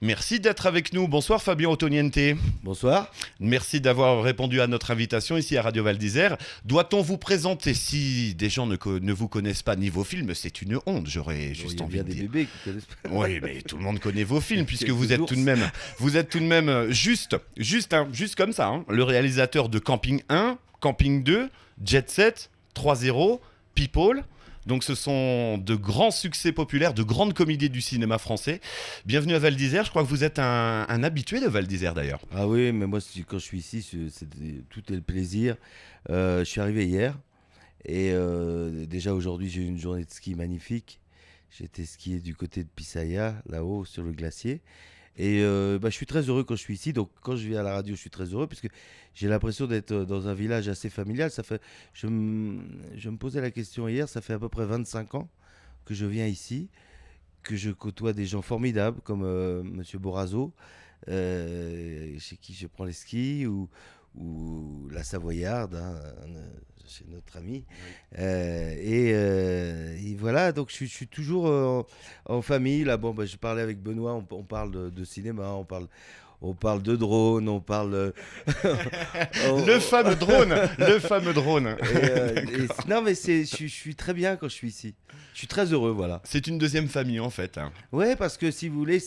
Merci d'être avec nous. Bonsoir Fabien Ottoniente. Bonsoir. Merci d'avoir répondu à notre invitation ici à Radio Val d'Isère. Doit-on vous présenter? Si des gens ne vous connaissent pas ni vos films, c'est une honte, j'aurais juste envie de dire. Il y a des bébés qui connaissent pas. Oui, mais tout le monde connaît vos films puisque vous êtes tout de même juste comme ça, hein, le réalisateur de Camping 1, Camping 2, Jet Set, 3-0, People. Donc ce sont de grands succès populaires, de grandes comédies du cinéma français. Bienvenue à Val d'Isère, je crois que vous êtes un habitué de Val d'Isère d'ailleurs. Ah oui, mais moi quand je suis ici, tout est le plaisir. Je suis arrivé hier et déjà aujourd'hui j'ai eu une journée de ski magnifique. J'ai été skier du côté de Pisaya, là-haut sur le glacier. Et je suis très heureux quand je suis ici. Donc quand je viens à la radio, je suis très heureux puisque j'ai l'impression d'être dans un village assez familial. Je me posais la question hier, ça fait à peu près 25 ans que je viens ici, que je côtoie des gens formidables comme Monsieur Borazo, chez qui je prends les skis, ou la Savoyarde, hein, chez notre ami. Oui. Et voilà, donc je suis toujours en famille. Là, je parlais avec Benoît, on parle de cinéma, on parle de drone, on parle... le fameux drone. Non, mais je suis très bien quand je suis ici. Je suis très heureux, voilà. C'est une deuxième famille, en fait. Ouais, parce que si vous voulez,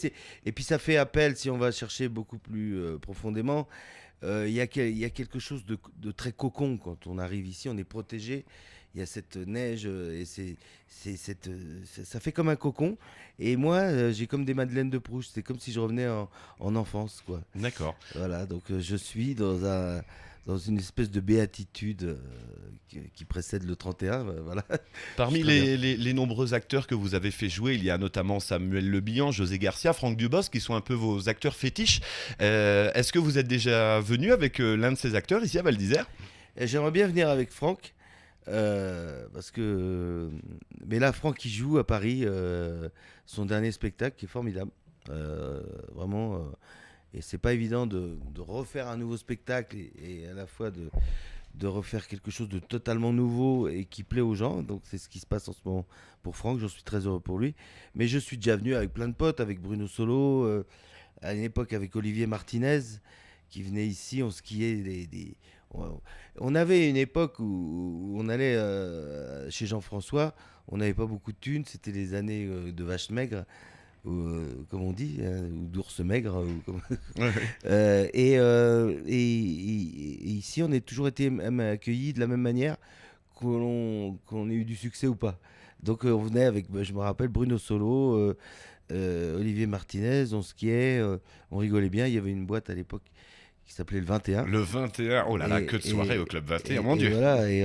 et puis ça fait appel, si on va chercher beaucoup plus profondément, il y a quelque chose de très cocon quand on arrive ici, on est protégé. Il y a cette neige et ça fait comme un cocon. Et moi, j'ai comme des madeleines de Proust. C'est comme si je revenais en enfance, quoi. D'accord. Voilà, donc je suis dans une espèce de béatitude qui précède le 31. Voilà. Parmi les nombreux acteurs que vous avez fait jouer, il y a notamment Samuel Le Bihan, José Garcia, Franck Dubosc, qui sont un peu vos acteurs fétiches. Est-ce que vous êtes déjà venu avec l'un de ces acteurs ici à Val d'Isère? J'aimerais bien venir avec Franck. Mais là, Franck qui joue à Paris son dernier spectacle qui est formidable, vraiment. Et c'est pas évident de refaire un nouveau spectacle et à la fois de refaire quelque chose de totalement nouveau et qui plaît aux gens. Donc c'est ce qui se passe en ce moment pour Franck. J'en suis très heureux pour lui. Mais je suis déjà venu avec plein de potes, avec Bruno Solo, à une époque avec Olivier Martinez qui venait ici, on skiait on avait une époque où on allait chez Jean-François, on n'avait pas beaucoup de thunes, c'était les années de vache maigre, comme on dit, hein, ou d'ours maigre. Et ici, on a toujours été accueillis de la même manière qu'on ait eu du succès ou pas. Donc on venait avec, je me rappelle, Bruno Solo, Olivier Martinez, on skiait, on rigolait bien, il y avait une boîte à l'époque qui s'appelait le 21. Le 21, oh là là, que de soirées au Club 21, mon Dieu. Voilà, et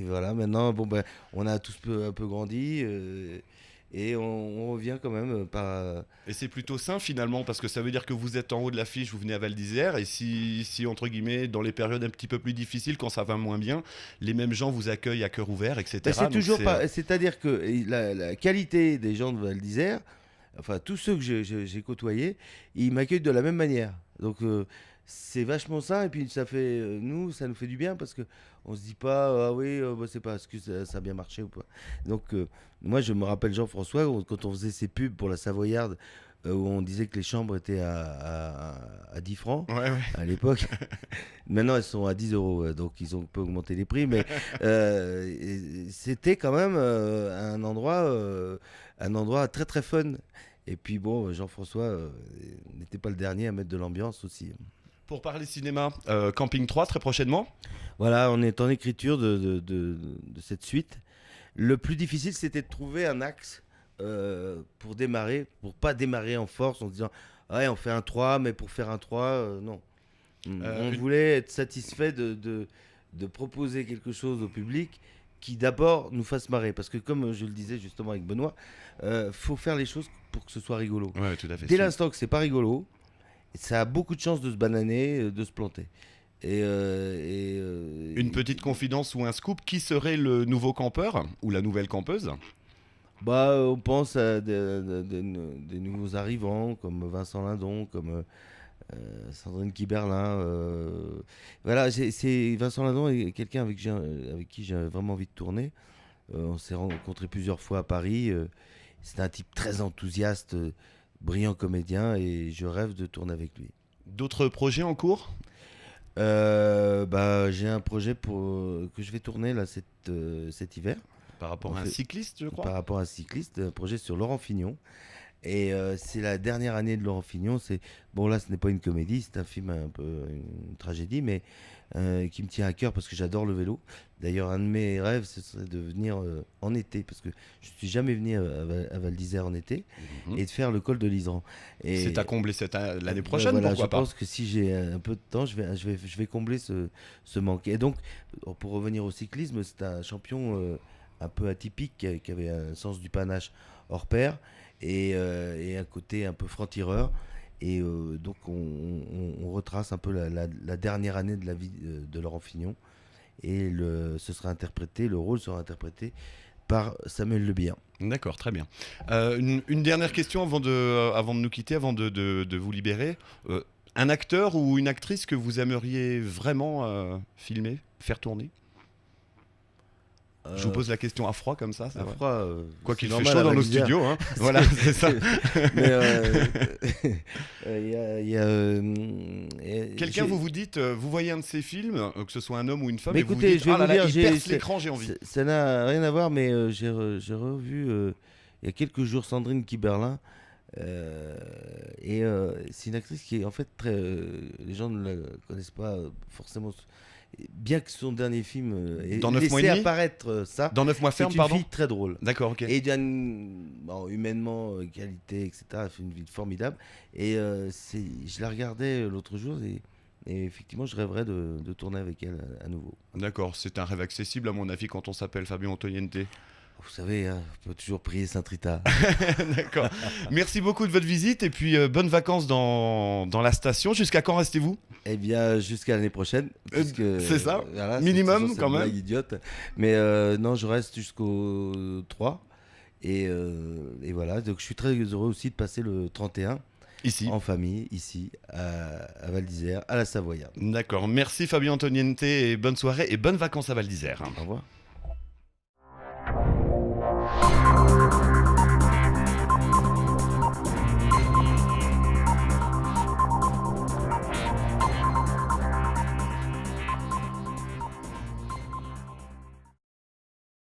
voilà, maintenant, on a tous un peu grandi, et on revient quand même par... Et c'est plutôt sain finalement, parce que ça veut dire que vous êtes en haut de l'affiche, vous venez à Val d'Isère, et si entre guillemets, dans les périodes un petit peu plus difficiles, quand ça va moins bien, les mêmes gens vous accueillent à cœur ouvert, etc. C'est-à-dire que la qualité des gens de Val d'Isère, enfin tous ceux que j'ai côtoyés, ils m'accueillent de la même manière. Donc c'est vachement ça, et puis ça nous fait du bien parce que on se dit pas ah oui c'est parce que ça a bien marché ou pas. Donc moi je me rappelle Jean-François quand on faisait ses pubs pour la Savoyarde où on disait que les chambres étaient à 10 francs à l'époque. Maintenant elles sont à 10 euros, donc ils ont un peu augmenté les prix, mais c'était quand même un endroit très très fun. Et puis Jean-François n'était pas le dernier à mettre de l'ambiance aussi. Pour parler cinéma, Camping 3 très prochainement. Voilà, on est en écriture de cette suite. Le plus difficile, c'était de trouver un axe pour démarrer, pour pas démarrer en force en se disant ouais, on fait un 3, mais pour faire un 3, non. On voulait être satisfait de proposer quelque chose au public qui d'abord nous fasse marrer. Parce que comme je le disais justement avec Benoît, faut faire les choses pour que ce soit rigolo. Ouais, tout à fait. Dès l'instant que c'est pas rigolo, ça a beaucoup de chances de se bananer, de se planter. Une petite confidence ou un scoop, qui serait le nouveau campeur ou la nouvelle campeuse? On pense à des nouveaux arrivants comme Vincent Lindon, comme Sandrine Kiberlin. Voilà, Vincent Lindon est quelqu'un avec qui j'ai vraiment envie de tourner. On s'est rencontrés plusieurs fois à Paris. C'est un type très enthousiaste, brillant comédien et je rêve de tourner avec lui. D'autres projets en cours? J'ai un projet que je vais tourner là cet hiver. Par rapport à un cycliste, je crois. Par rapport à un cycliste, un projet sur Laurent Fignon. Et c'est la dernière année de Laurent Fignon. Bon, là, ce n'est pas une comédie, c'est un film un peu une tragédie, mais qui me tient à cœur parce que j'adore le vélo. D'ailleurs, un de mes rêves, ce serait de venir en été, parce que je ne suis jamais venu à Val d'Isère en été, et de faire le col de l'Isran. C'est à combler l'année prochaine, voilà, pourquoi pas? Je pense que si j'ai un peu de temps, je vais combler ce manque. Et donc, pour revenir au cyclisme, c'est un champion un peu atypique, qui avait un sens du panache hors pair, et un côté un peu franc-tireur. Et donc on retrace un peu la dernière année de la vie de Laurent Fignon. Et le rôle sera interprété par Samuel Le Bihan. D'accord, très bien. Une dernière question avant de nous quitter, avant de vous libérer. Un acteur ou une actrice que vous aimeriez vraiment filmer, faire tourner? Je vous pose la question à froid comme ça. À froid. Quoi qu'il fait chaud dans nos studios, hein. Voilà, c'est ça. Quelqu'un, vous dites, vous voyez un de ces films, que ce soit un homme ou une femme, mais et écoutez, vous vous dites, il perce c'est- l'écran, j'ai envie. Ça n'a rien à voir, mais j'ai revu il y a quelques jours Sandrine Kiberlin. C'est une actrice qui est en fait très. Les gens ne la connaissent pas forcément. Bien que son dernier film ait Dans 9 mois et laissé demi apparaître ça, Dans 9 mois c'est ferme, une pardon. fille très drôle. D'accord, ok. Et humainement, qualité, etc. Elle fait une vie formidable. Et je la regardais l'autre jour et effectivement, je rêverais de tourner avec elle à nouveau. D'accord, c'est un rêve accessible à mon avis quand on s'appelle Fabio Antoniente. Vous savez, hein, on peut toujours prier Saint-Rita. D'accord. Merci beaucoup de votre visite et puis bonnes vacances dans la station. Jusqu'à quand restez-vous? Eh bien, jusqu'à l'année prochaine. C'est ça, voilà, minimum c'est quand une même. blague idiote. Mais non, je reste jusqu'au 3. Et voilà, donc je suis très heureux aussi de passer le 31 Ici. en famille, ici, à Val d'Isère, à la Savoyarde. D'accord. Merci Fabio Antoniente et bonne soirée et bonnes vacances à Val d'Isère. Au revoir.